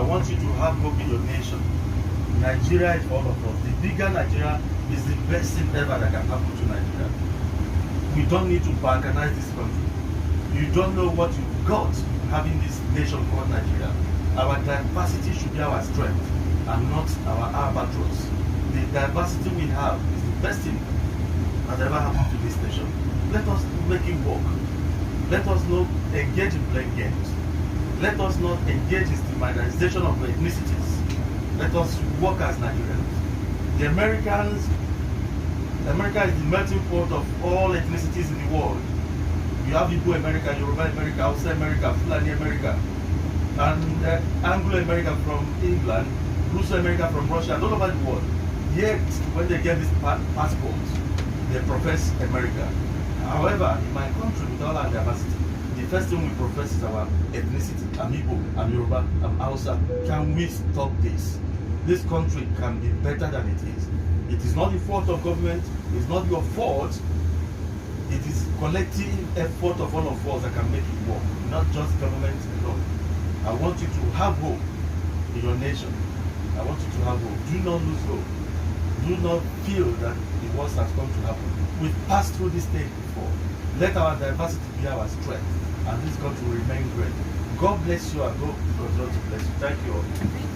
want you to have hope in your nation. Nigeria is for all of us. The bigger Nigeria is the best thing ever that can happen to Nigeria. We don't need to balkanize this country. You don't know what you got having this nation called Nigeria. Our diversity should be our strength and not our albatross. The diversity we have is the best thing that ever happened to this nation. Let us make it work. Let us not engage in playing games. Let us not engage in stigmatization of ethnicities. Let us work as Nigerians. The America is the melting pot of all ethnicities in the world. You have Igbo America, Yoruba America, Hausa America, Fulani America, and Anglo America from England, Russo America from Russia, and all over the world. Yet, when they get this passport, they profess America. However, in my country, with all our diversity, the first thing we profess is our ethnicity. I'm Igbo, I'm Yoruba, I'm Hausa. Can we stop this? This country can be better than it is. It is not the fault of government. It's not your fault. It is collective effort of all of us that can make it work, not just government alone. I want you to have hope in your nation. I want you to have hope. Do not lose hope. Do not feel that the worst has come to happen. We've passed through this stage before. Let our diversity be our strength, and this country will remain great. God bless you and God continue to bless you. Thank you all.